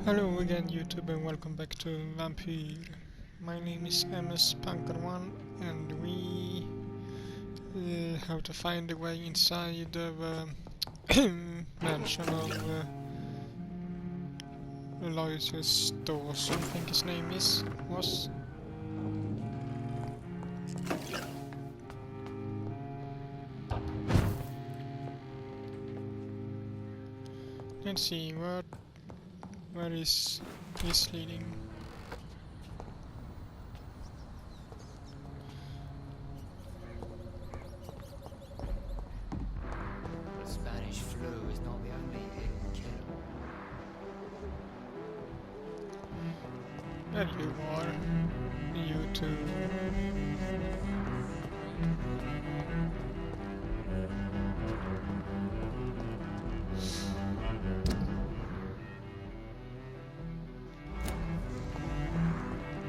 Hello again YouTube and welcome back to Vampyr. My name is MS-Punker1 and we have to find a way inside of mansion of Aloysius Dawson, I think his name was. Let's see where is this leading. The Spanish flu is not the only hidden killer. There you are, you too.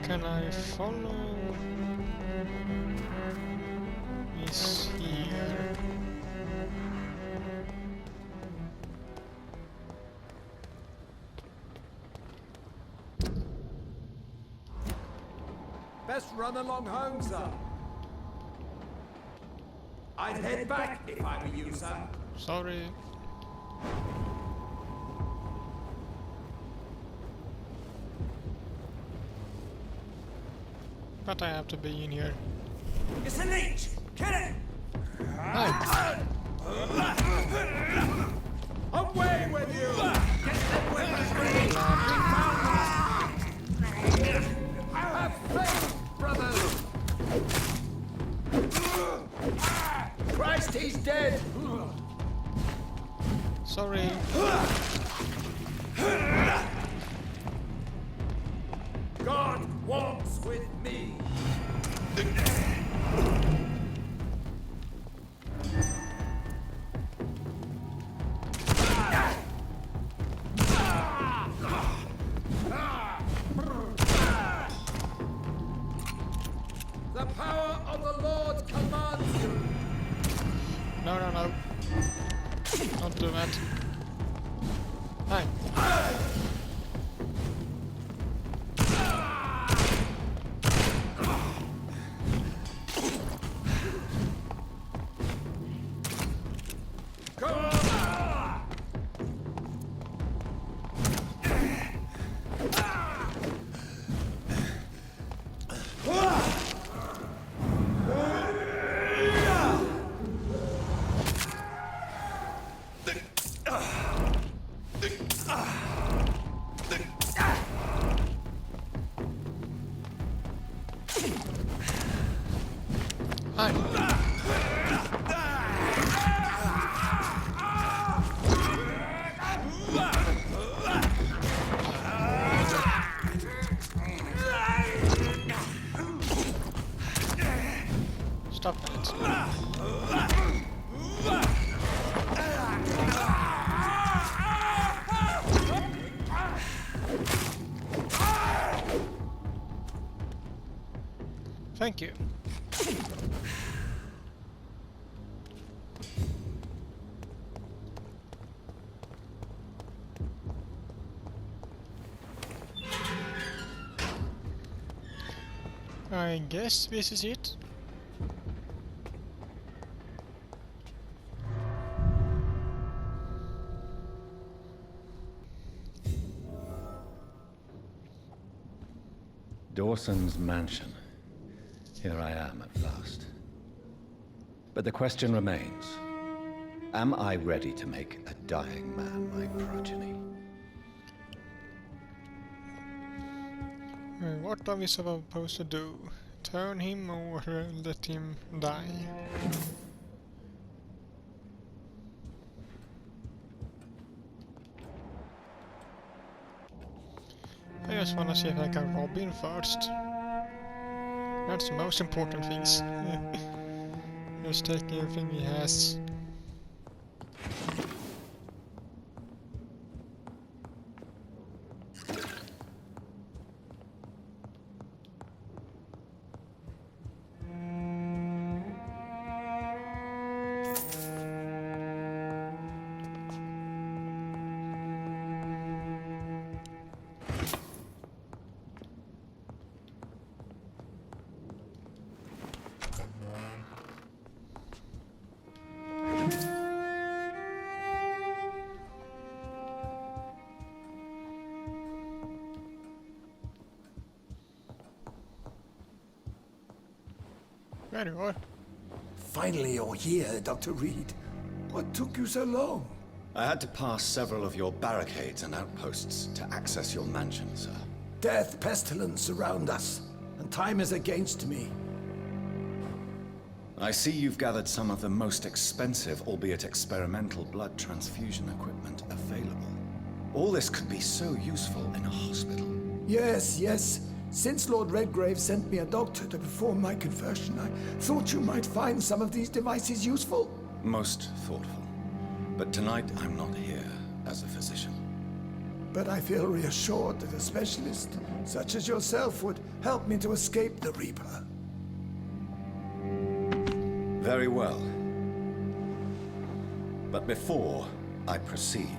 Can I follow? Is here. Best run along home, sir. I'd head back if I were you, sir. Sorry. But I have to be in here. It's a leech! Kill it! Hi. Away with you! Get them weapons ready! Have faith, brothers! Christ, he's dead! Sorry. God walks with me! The power of the Lord commands you! No. Don't do that. Hi. Come on! Hi. Stop that. Thank you. I guess this is it. Dawson's mansion. Here I am at last. But the question remains, am I ready to make a dying man my progeny? What are we supposed to do? Turn him or let him die? I just wanna see if I can rob him first. That's the most important things. Just take everything he has. There you are. Finally you're here, Dr. Reed. What took you so long? I had to pass several of your barricades and outposts to access your mansion, sir. Death, pestilence surround us, and time is against me. I see you've gathered some of the most expensive, albeit experimental, blood transfusion equipment available. All this could be so useful in a hospital. Yes, yes. Since Lord Redgrave sent me a doctor to perform my conversion, I thought you might find some of these devices useful. Most thoughtful. But tonight I'm not here as a physician. But I feel reassured that a specialist such as yourself would help me to escape the Reaper. Very well. But before I proceed,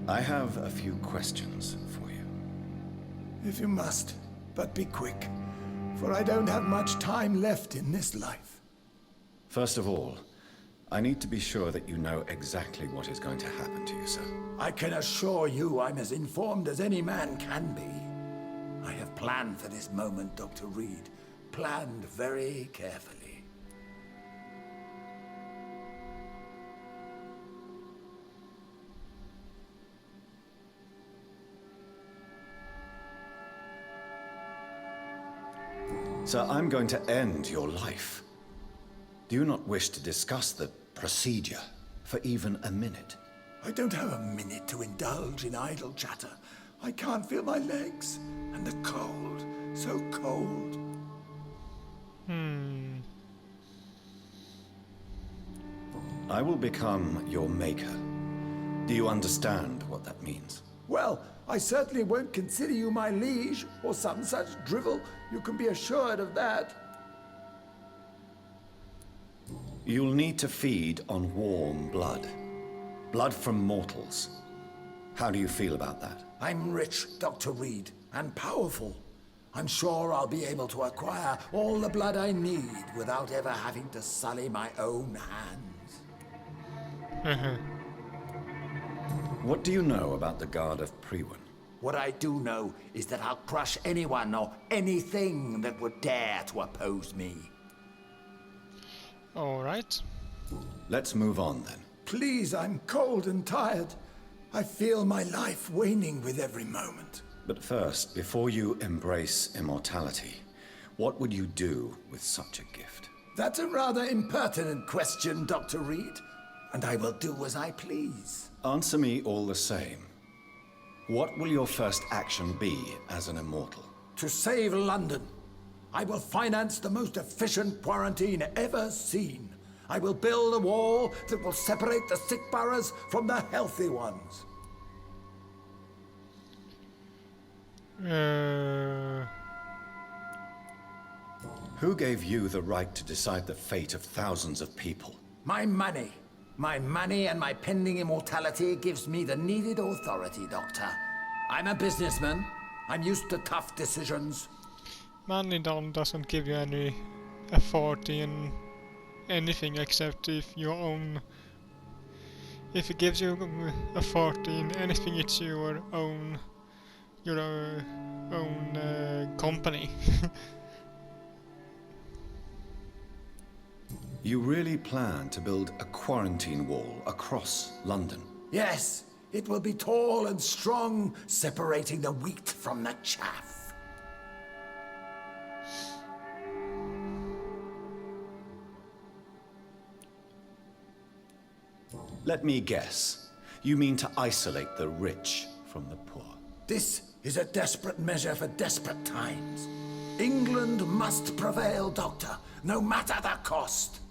I have a few questions for you. If you must, but be quick, for I don't have much time left in this life. First of all, I need to be sure that you know exactly what is going to happen to you, sir. I can assure you I'm as informed as any man can be. I have planned for this moment, Dr. Reed. Planned very carefully. Sir, I'm going to end your life. Do you not wish to discuss the procedure for even a minute? I don't have a minute to indulge in idle chatter. I can't feel my legs, and the cold, so cold. I will become your maker. Do you understand what that means? Well, I certainly won't consider you my liege, or some such drivel. You can be assured of that. You'll need to feed on warm blood. Blood from mortals. How do you feel about that? I'm rich, Dr. Reed, and powerful. I'm sure I'll be able to acquire all the blood I need without ever having to sully my own hands. What do you know about the Guard of Priwen? What I do know is that I'll crush anyone or anything that would dare to oppose me. Alright. Let's move on then. Please, I'm cold and tired. I feel my life waning with every moment. But first, before you embrace immortality, what would you do with such a gift? That's a rather impertinent question, Dr. Reed. And I will do as I please. Answer me all the same. What will your first action be as an immortal? To save London, I will finance the most efficient quarantine ever seen. I will build a wall that will separate the sick boroughs from the healthy ones. Who gave you the right to decide the fate of thousands of people? My money. My money and my pending immortality gives me the needed authority, Doctor. I'm a businessman. I'm used to tough decisions. Money doesn't give you any authority in anything except if you own. If it gives you authority in anything, it's your own company. You really plan to build a quarantine wall across London? Yes, it will be tall and strong, separating the wheat from the chaff. Let me guess. You mean to isolate the rich from the poor? This is a desperate measure for desperate times. England must prevail, Doctor, no matter the cost.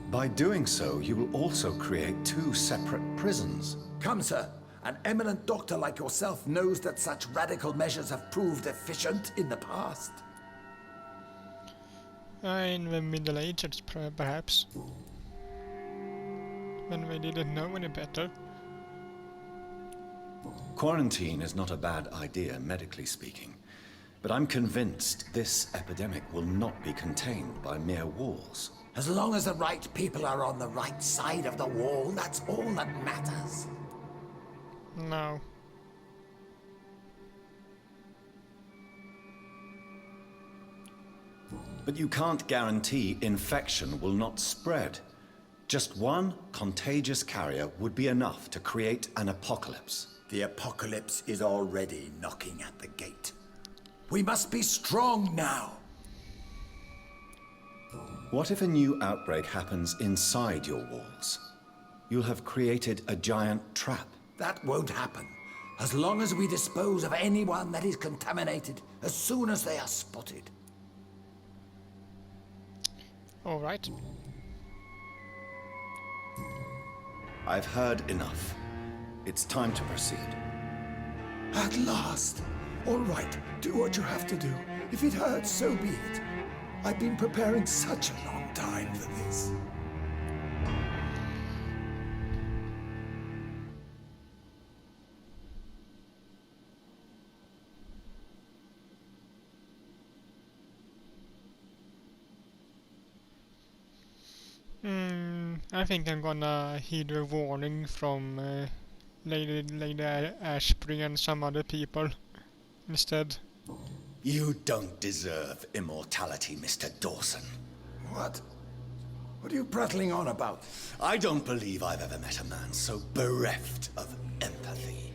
By doing so, you will also create two separate prisons. Come, sir. An eminent doctor like yourself knows that such radical measures have proved efficient in the past. In the Middle Ages, perhaps. When we didn't know any better. Quarantine is not a bad idea, medically speaking. But I'm convinced this epidemic will not be contained by mere walls. As long as the right people are on the right side of the wall, that's all that matters. No. But you can't guarantee infection will not spread. Just one contagious carrier would be enough to create an apocalypse. The apocalypse is already knocking at the gate. We must be strong now. What if a new outbreak happens inside your walls? You'll have created a giant trap. That won't happen. As long as we dispose of anyone that is contaminated as soon as they are spotted. All right. I've heard enough. It's time to proceed. At last. All right, do what you have to do. If it hurts, so be it. I've been preparing such a long time for this. I think I'm gonna heed a warning from Lady Ashbury and some other people instead. You don't deserve immortality, Mr. Dawson. What? What are you prattling on about? I don't believe I've ever met a man so bereft of empathy.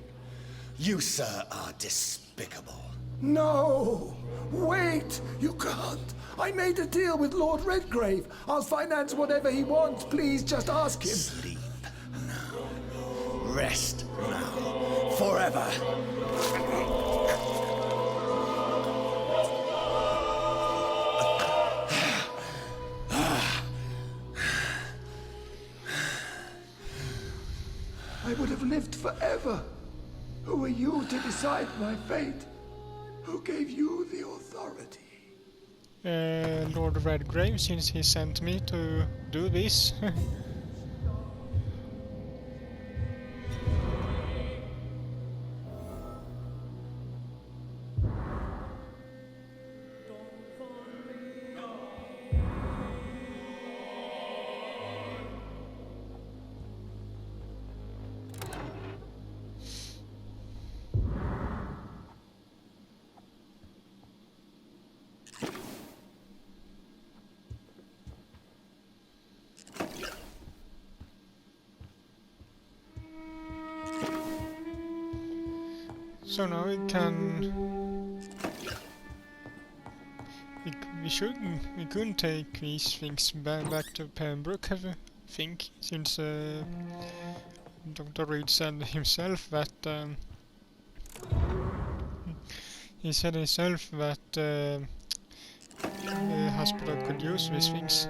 You, sir, are despicable. No! Wait! You can't! I made a deal with Lord Redgrave. I'll finance whatever he wants. Please, just ask him. Sleep now. Rest now. Forever. I would have lived forever. Who are you to decide my fate? Who gave you the authority? Lord Redgrave, since he sent me to do this. So now we can... We couldn't take these things back to Pembroke, I think, since Dr. Reed said himself that... he said himself that the hospital could use these things.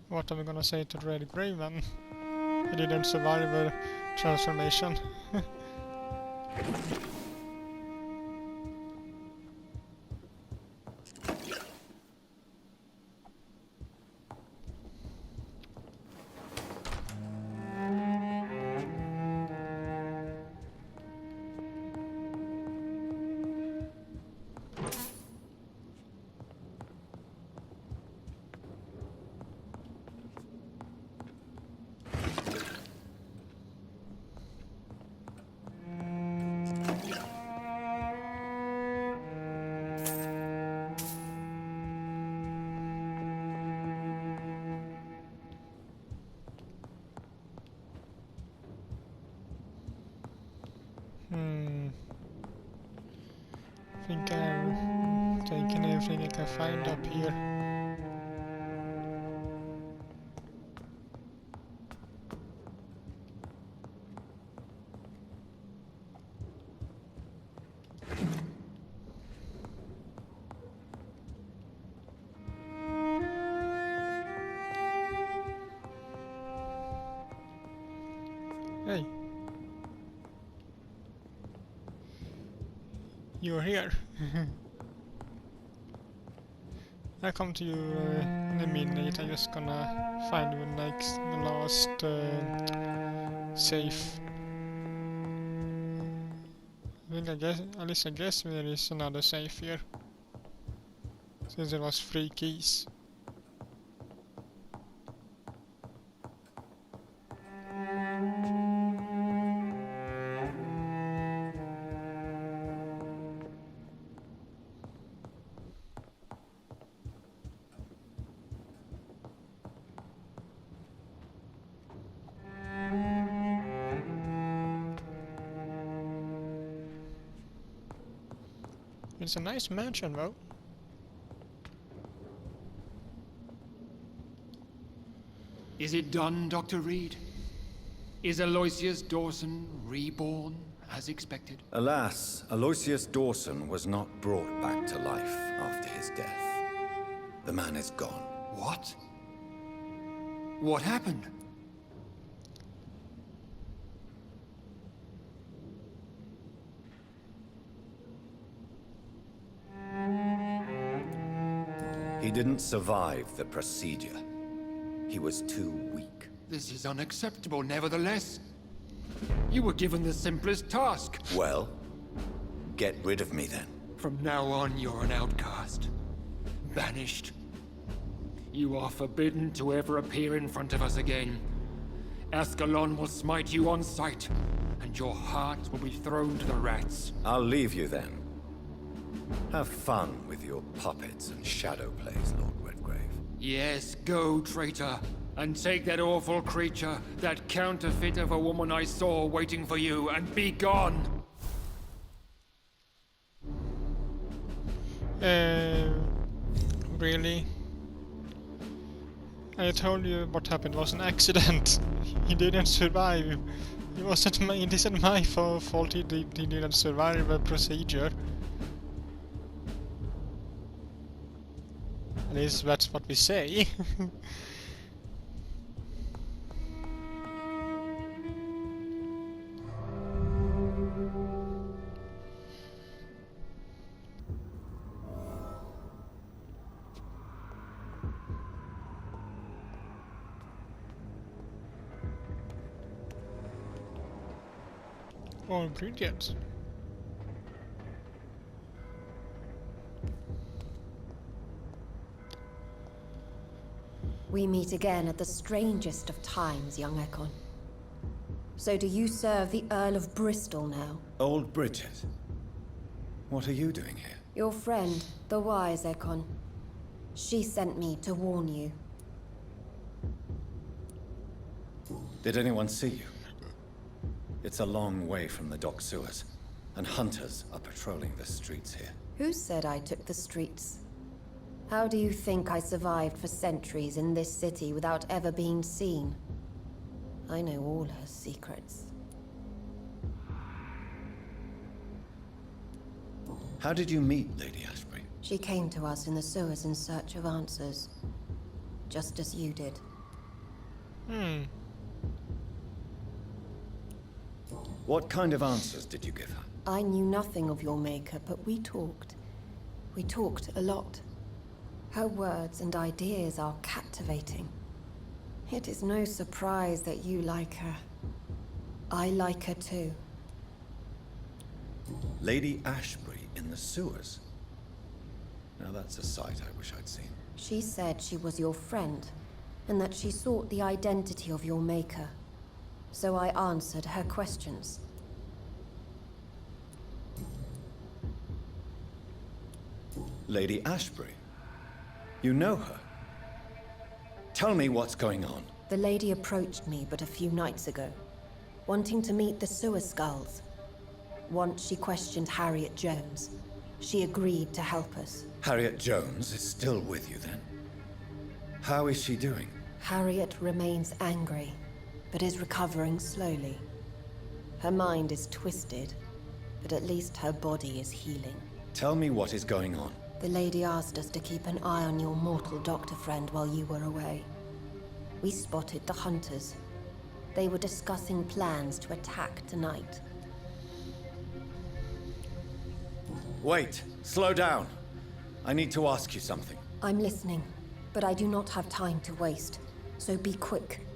What are we gonna say to Redgrave then? He didn't survive the transformation. I think I'm taking everything I can find up here. Hey. You're here. I'll come to you in a minute. I'm just gonna find the last safe. I guess there is another safe here. Since there was 3 keys. It's a nice mansion, though. Is it done, Dr. Reed? Is Aloysius Dawson reborn, as expected? Alas, Aloysius Dawson was not brought back to life after his death. The man is gone. What? What happened? He didn't survive the procedure. He was too weak. This is unacceptable, nevertheless. You were given the simplest task. Well, get rid of me then. From now on, you're an outcast. Banished. You are forbidden to ever appear in front of us again. Ascalon will smite you on sight, and your heart will be thrown to the rats. I'll leave you then. Have fun with your puppets and shadow plays, Lord Redgrave. Yes, go, traitor, and take that awful creature, that counterfeit of a woman I saw waiting for you, and be gone! Really? I told you what happened was an accident. He didn't survive. It isn't my fault he didn't survive the procedure. At least that's what we say. Oh, brilliant. We meet again at the strangest of times, young Ekon. So do you serve the Earl of Bristol now? Old Bridget. What are you doing here? Your friend, the wise Ekon. She sent me to warn you. Did anyone see you? It's a long way from the dock sewers, and hunters are patrolling the streets here. Who said I took the streets? How do you think I survived for centuries in this city without ever being seen? I know all her secrets. How did you meet Lady Ashbury? She came to us in the sewers in search of answers. Just as you did. What kind of answers did you give her? I knew nothing of your maker, but we talked. We talked a lot. Her words and ideas are captivating. It is no surprise that you like her. I like her too. Lady Ashbury in the sewers? Now that's a sight I wish I'd seen. She said she was your friend, and that she sought the identity of your maker. So I answered her questions. Lady Ashbury? You know her? Tell me what's going on. The lady approached me but a few nights ago, wanting to meet the sewer skulls. Once she questioned Harriet Jones. She agreed to help us. Harriet Jones is still with you then? How is she doing? Harriet remains angry, but is recovering slowly. Her mind is twisted, but at least her body is healing. Tell me what is going on. The lady asked us to keep an eye on your mortal doctor friend while you were away. We spotted the hunters. They were discussing plans to attack tonight. Wait, slow down. I need to ask you something. I'm listening, but I do not have time to waste, so be quick.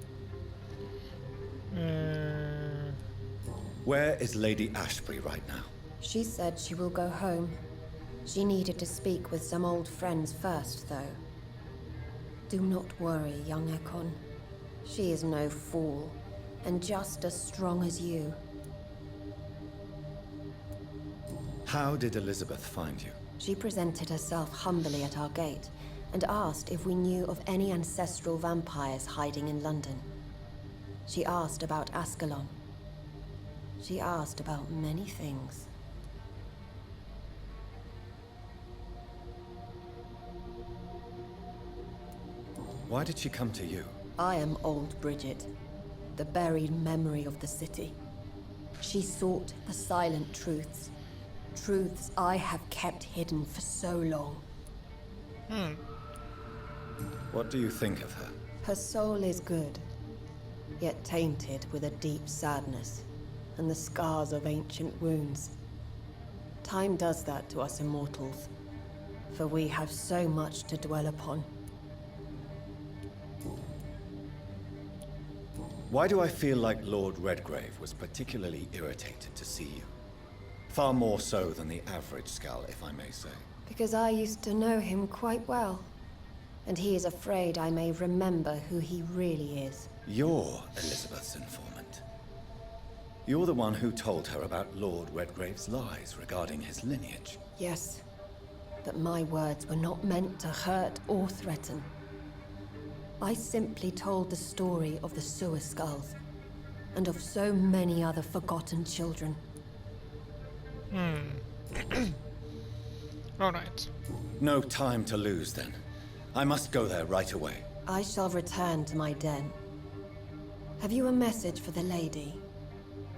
Where is Lady Ashbury right now? She said she will go home. She needed to speak with some old friends first, though. Do not worry, young Ekon. She is no fool, and just as strong as you. How did Elizabeth find you? She presented herself humbly at our gate, and asked if we knew of any ancestral vampires hiding in London. She asked about Ascalon. She asked about many things. Why did she come to you? I am old Bridget, the buried memory of the city. She sought the silent truths. Truths I have kept hidden for so long. What do you think of her? Her soul is good, yet tainted with a deep sadness and the scars of ancient wounds. Time does that to us immortals, for we have so much to dwell upon. Why do I feel like Lord Redgrave was particularly irritated to see you? Far more so than the average Skull, if I may say. Because I used to know him quite well, and he is afraid I may remember who he really is. You're Elizabeth's informant. You're the one who told her about Lord Redgrave's lies regarding his lineage. Yes, but my words were not meant to hurt or threaten. I simply told the story of the Sewer Skulls, and of so many other forgotten children. Alright. No time to lose, then. I must go there right away. I shall return to my den. Have you a message for the lady?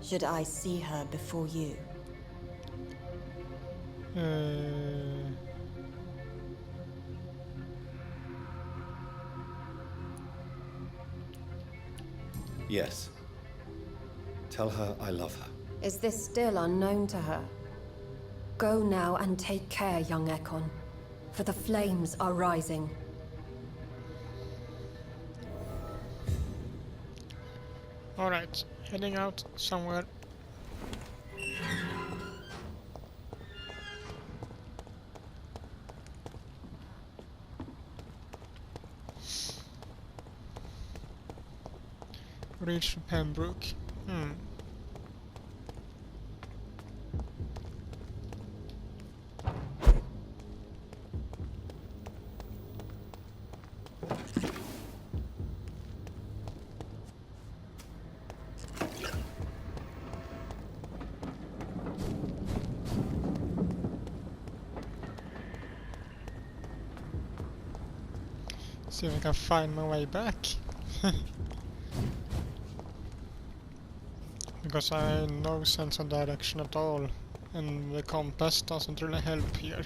Should I see her before you? Yes. Tell her I love her. Is this still unknown to her? Go now and take care, young Ekon, for the flames are rising. Alright, heading out somewhere. Reach Pembroke. See if I can find my way back. Because I have no sense of direction at all, and the compass doesn't really help here.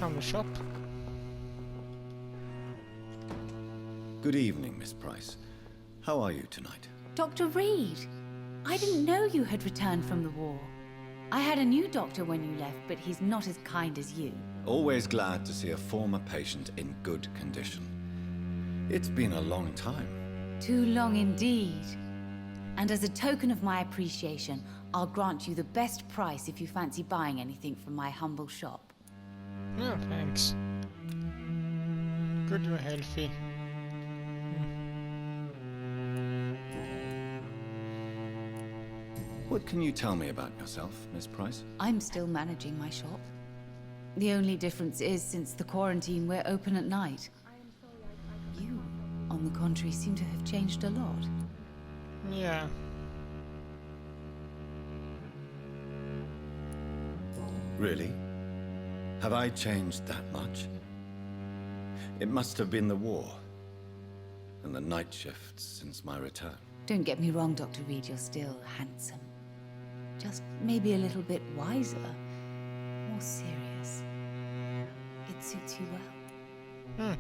Found a shop. Good evening, Miss Price. How are you tonight? Dr. Reed! I didn't know you had returned from the war. I had a new doctor when you left, but he's not as kind as you. Always glad to see a former patient in good condition. It's been a long time. Too long indeed. And as a token of my appreciation, I'll grant you the best price if you fancy buying anything from my humble shop. No, thanks. Good you're healthy. What can you tell me about yourself, Miss Price? I'm still managing my shop. The only difference is, since the quarantine, we're open at night. You, on the contrary, seem to have changed a lot. Yeah. Really? Have I changed that much? It must have been the war, and the night shifts since my return. Don't get me wrong, Dr. Reed, you're still handsome. Just maybe a little bit wiser, more serious. It suits you well.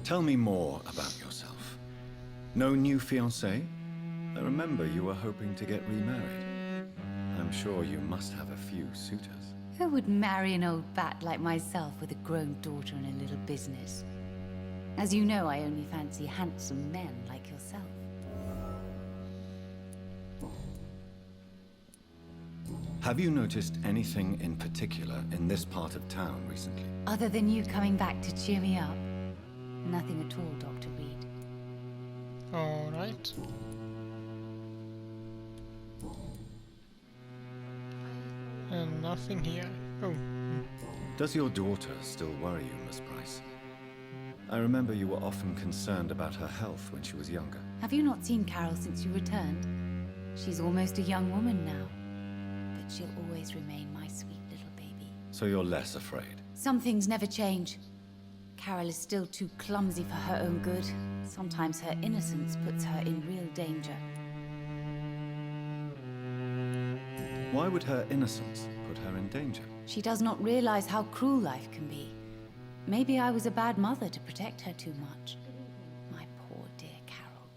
Tell me more about yourself. No new fiancé? I remember you were hoping to get remarried. I'm sure you must have a few suitors. Who would marry an old bat like myself with a grown daughter and a little business? As you know, I only fancy handsome men like yourself. Have you noticed anything in particular in this part of town recently? Other than you coming back to cheer me up? Nothing at all, Dr. Reed. Alright. And nothing here. Oh. Does your daughter still worry you, Miss Price? I remember you were often concerned about her health when she was younger. Have you not seen Carol since you returned? She's almost a young woman now. But she'll always remain my sweet little baby. So you're less afraid? Some things never change. Carol is still too clumsy for her own good. Sometimes her innocence puts her in real danger. Why would her innocence put her in danger? She does not realize how cruel life can be. Maybe I was a bad mother to protect her too much. My poor dear Carol.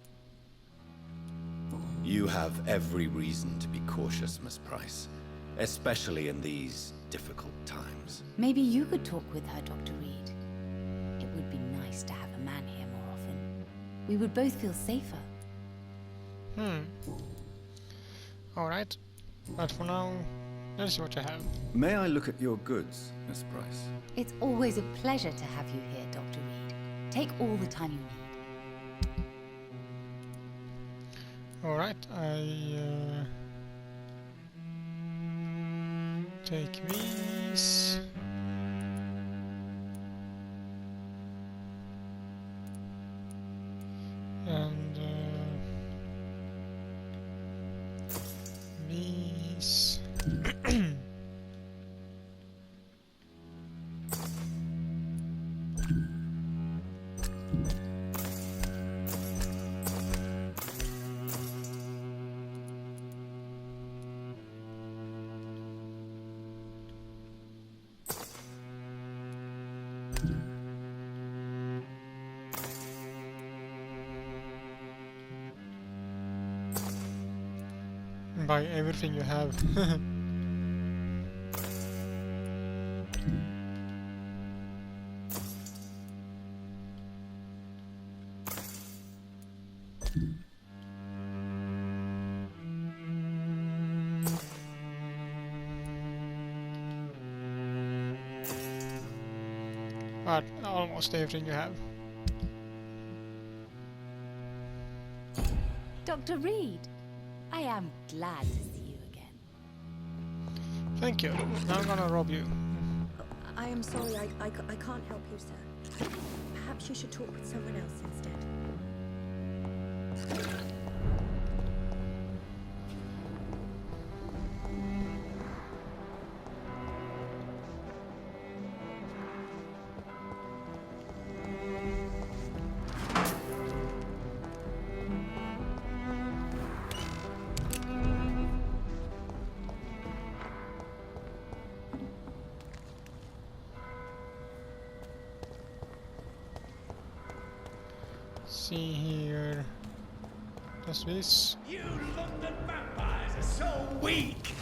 You have every reason to be cautious, Miss Price. Especially in these difficult times. Maybe you could talk with her, Dr. Reed. It would be nice to have a man here more often. We would both feel safer. Alright. But for now, let's see what you have. May I look at your goods, Miss Price? It's always a pleasure to have you here, Dr. Reed. Take all the time you need. Alright, I take these. And these. Buy everything you have. But almost everything you have. Dr. Reed, I am glad to see you again. Thank you. Now I'm gonna rob you. I am sorry, I can't help you, sir. Perhaps you should talk with someone else instead. See here. Does this? You London vampires are so weak!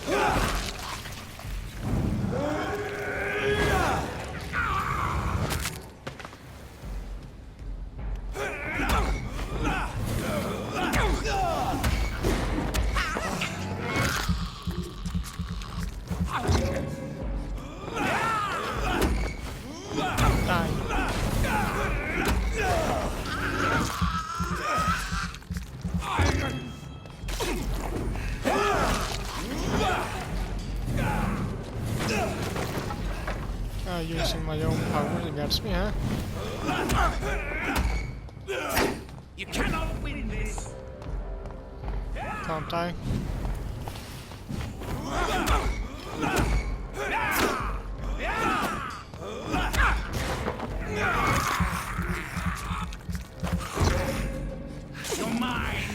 Using my own power against me, huh? You cannot win this! Can't I? You're mine!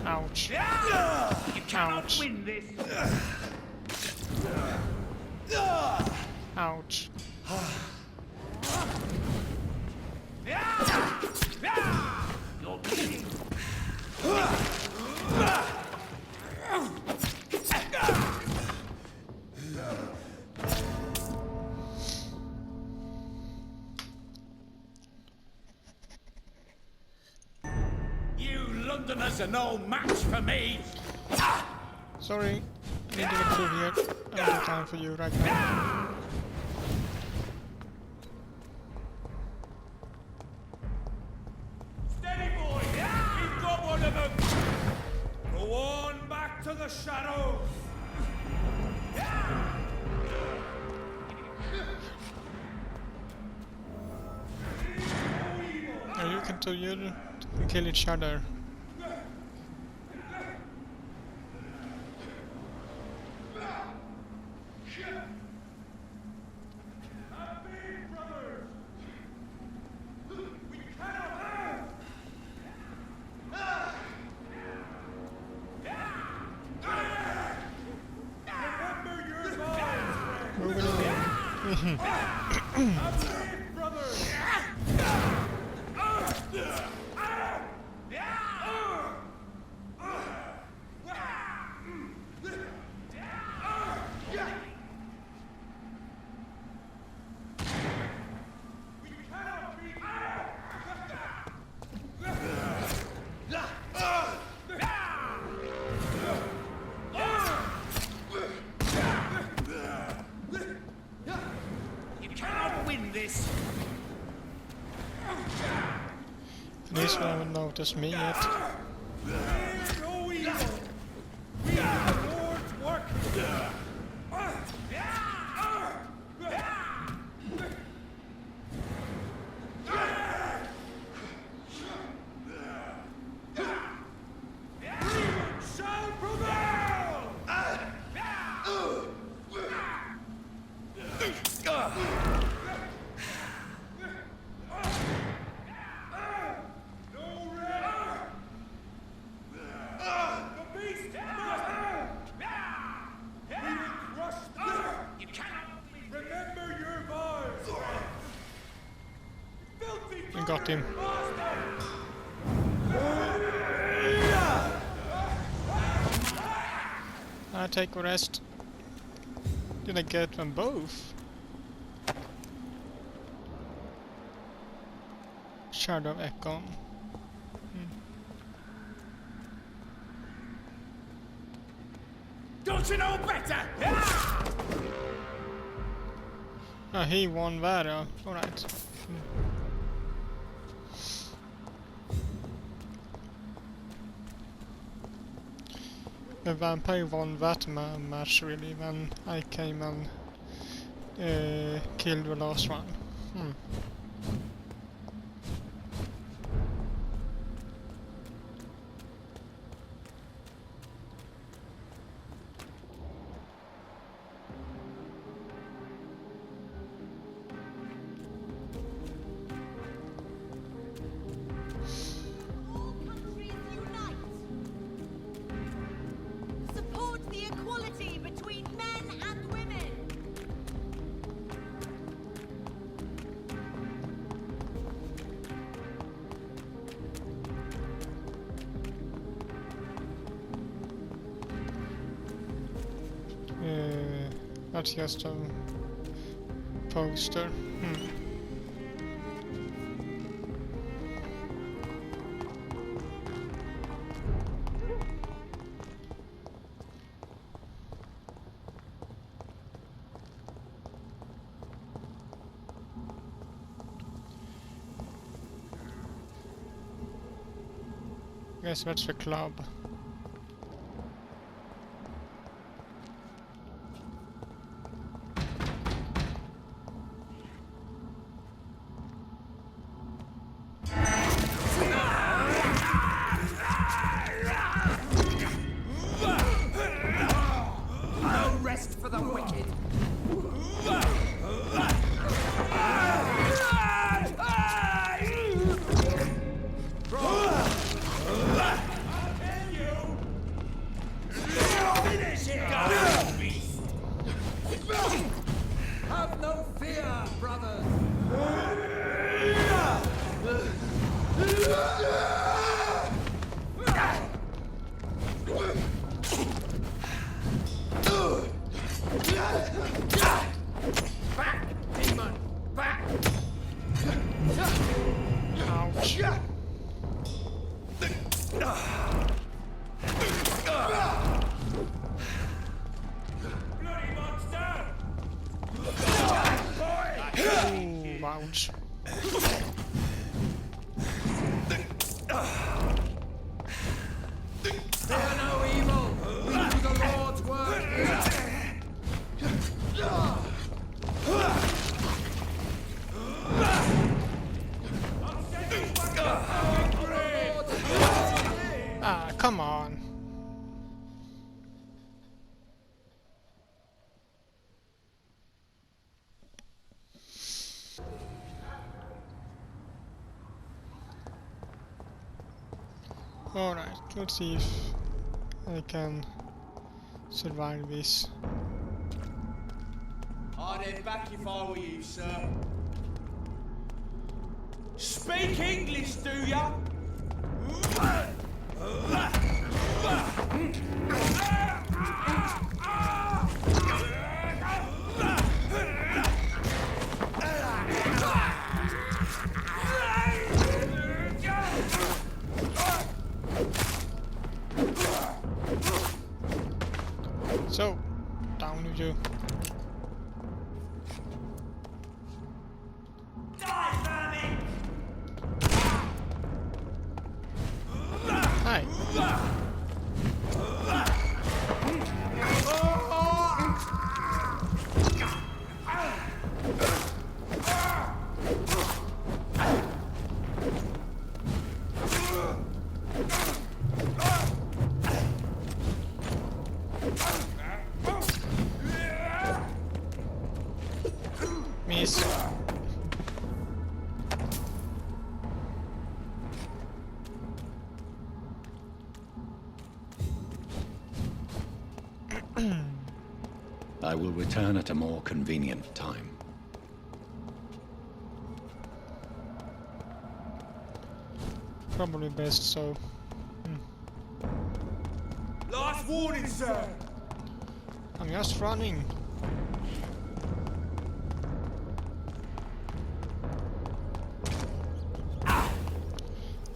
Ouch. You cannot Ouch. win this! Ouch. You're bleeding! You Londoners are no match for me! Sorry. Need to look through here. I don't have time for you right now. Steady, boys! We've got one of them! Go on back to the shadows! Now you can kill each other. At least we haven't noticed me yet. No evil! We are the Lord's work! Shall prevail! We got him. I take a rest. Did I get them both? Shadow of Ekon. Don't you know better? Ah, he won that. Alright. The Vampyr won that match really when I came and killed the last one. That's just a poster. Guess that's the club. Have no fear, brothers! Back, demon! Back! Ouch. come on. Alright, let's see if I can survive this. I'd head back if I were you, sir. Speak English, do ya? So, down with you. Hi. Miss. I will return at a more convenient time. Probably best so. Last warning, sir. I'm just running.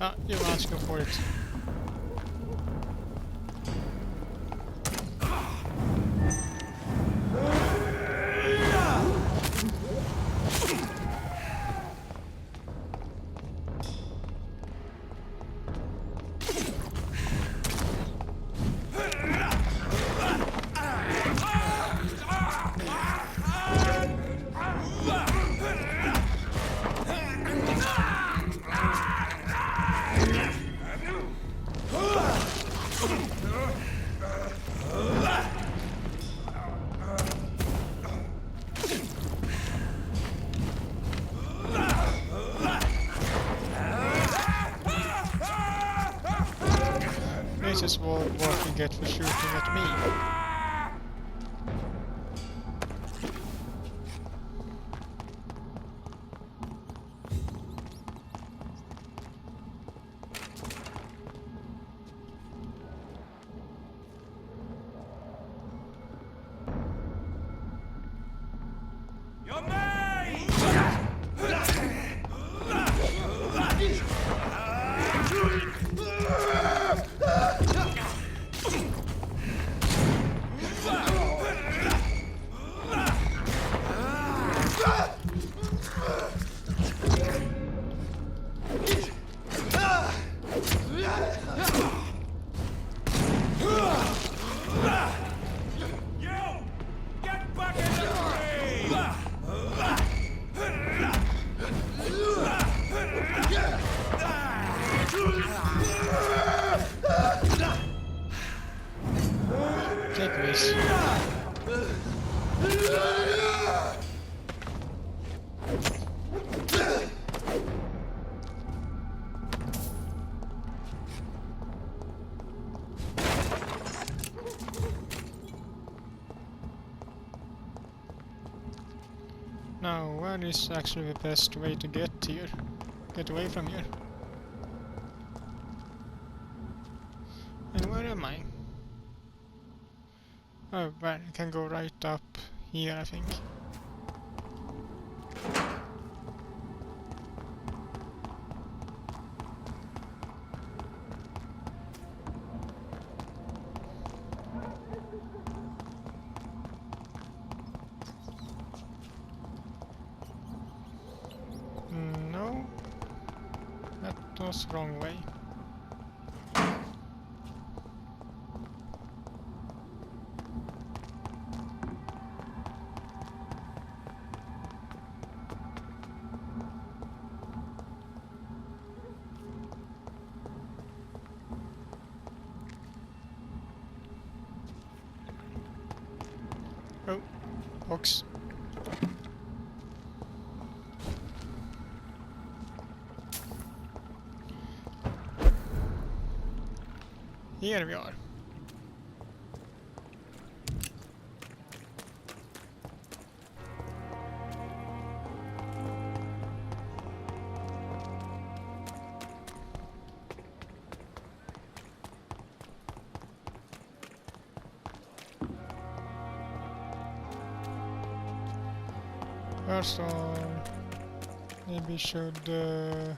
Ah, you're asking for it. This is what you get for shooting at me. Your mate! Take this. Now, where is actually the best way to get here? Get away from here. And where am I? Oh, right, I can go right up here, I think. No, that was the wrong way. box. Here we are. First of all, maybe should go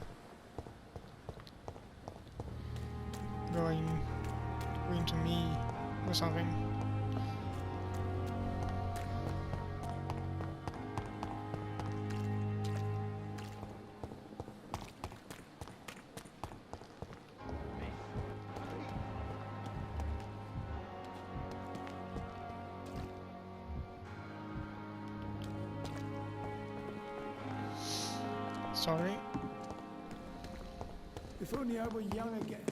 into me or something. Sorry. If only I were young again.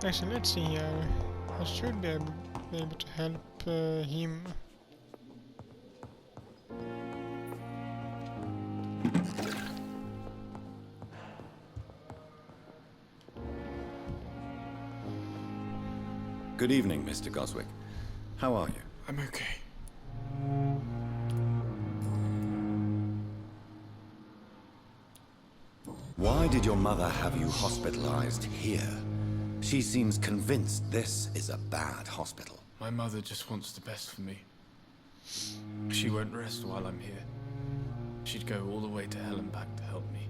Actually, let's see here. I should be able to help him. Good evening, Mr. Goswick. How are you? I'm okay. Why did your mother have you hospitalized here? She seems convinced this is a bad hospital. My mother just wants the best for me. She won't rest while I'm here. She'd go all the way to hell and back to help me.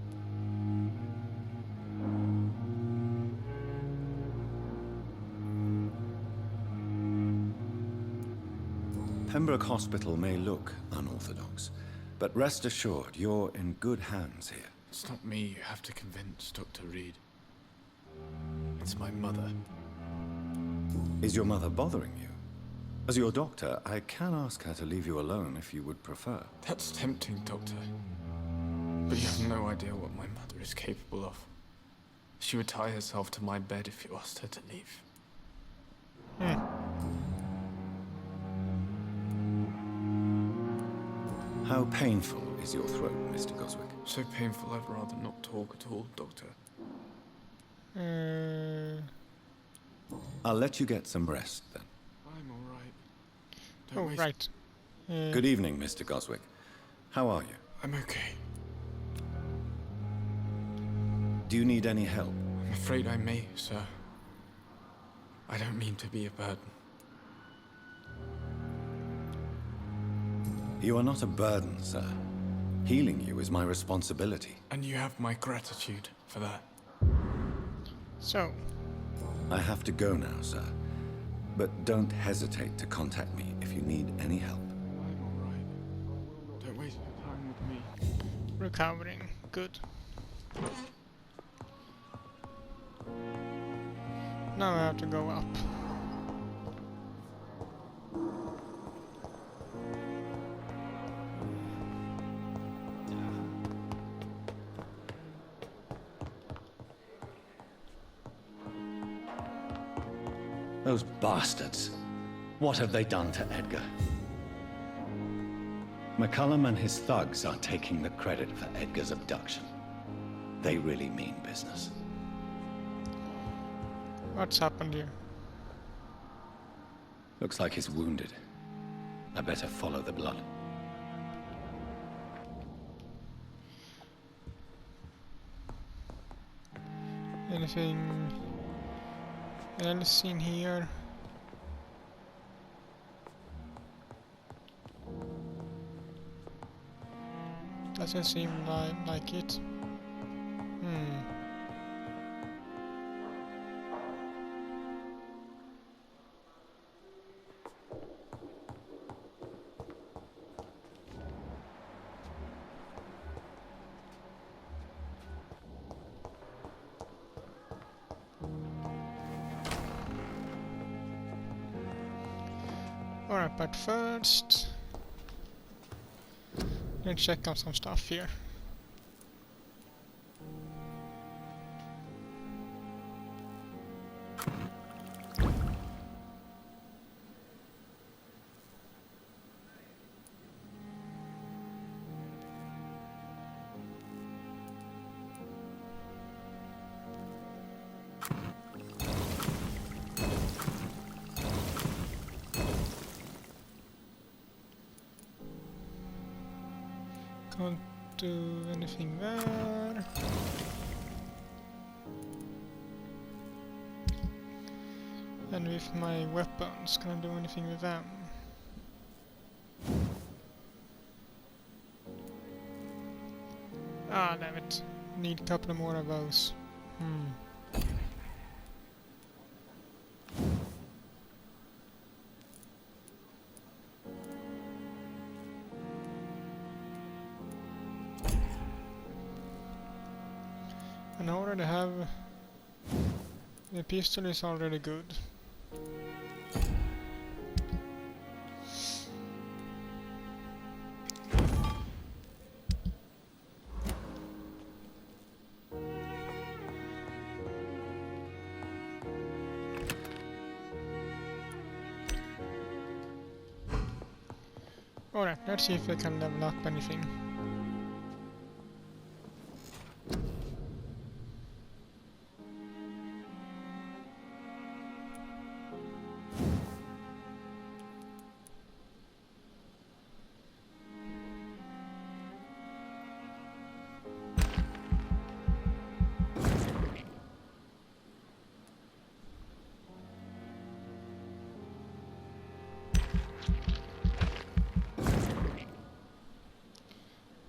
Pembroke Hospital may look unorthodox, but rest assured you're in good hands here. It's not me you have to convince, Dr. Reed. It's my mother. Is your mother bothering you? As your doctor, I can ask her to leave you alone if you would prefer. That's tempting, Doctor. But you have no idea what my mother is capable of. She would tie herself to my bed if you asked her to leave. How painful is your throat, Mr. Goswick? So painful I'd rather not talk at all, Doctor. I'll let you get some rest, then. I'm alright. Oh, right. Good evening, Mr. Goswick. How are you? I'm okay. Do you need any help? I'm afraid I may, sir. I don't mean to be a burden. You are not a burden, sir. Healing you is my responsibility. And you have my gratitude for that. So, I have to go now, sir. But don't hesitate to contact me if you need any help. I'm alright. Don't waste your time with me. recovering. Good. Now I have to go up. Those bastards. What have they done to Edgar? McCullum and his thugs are taking the credit for Edgar's abduction. They really mean business. What's happened here? Looks like he's wounded. I better follow the blood. Anything else in here? Doesn't seem like it. Alright, but first, let's check out some stuff here. Can't do anything there. And with my weapons, can I do anything with them? Ah, damn it. Need a couple more of those. And I already have... The pistol is already good. Alright, let's see if I can level up anything.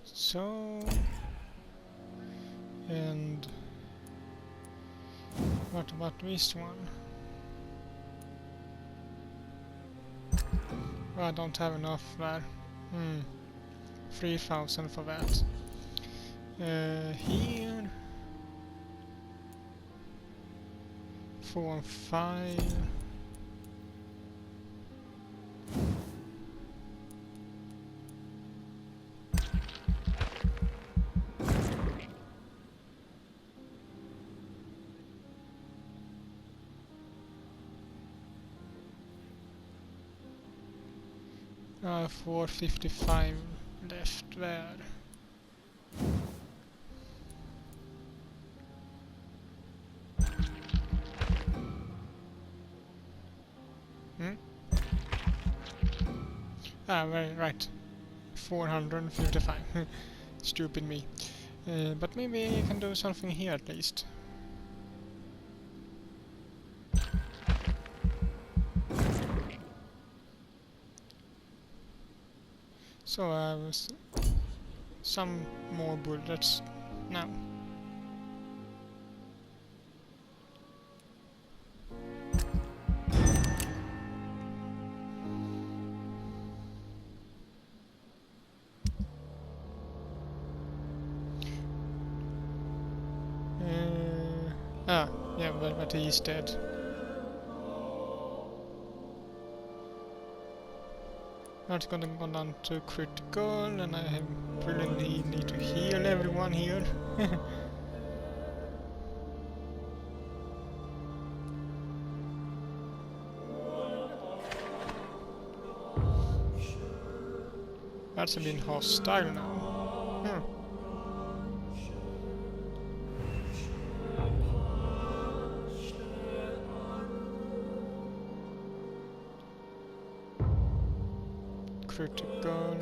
So, and what about this one? Well, I don't have enough there. 3,000 for that. Here 4 and 5. I have 455 left there. Ah, right. 455. Stupid me. But maybe I can do something here at least. So I have some more bullets now. Yeah, but he's dead. That's gonna go down to critical, and I really need to heal everyone here. That's been hostile now. Critical.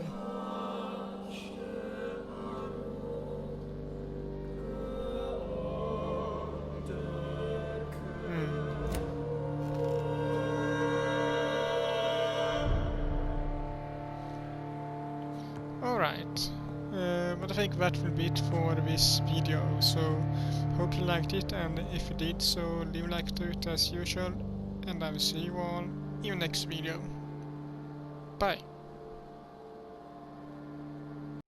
Alright, but I think that will be it for this video, so hope you liked it, and if you did so leave a like to it as usual, and I will see you all in the next video. Bye!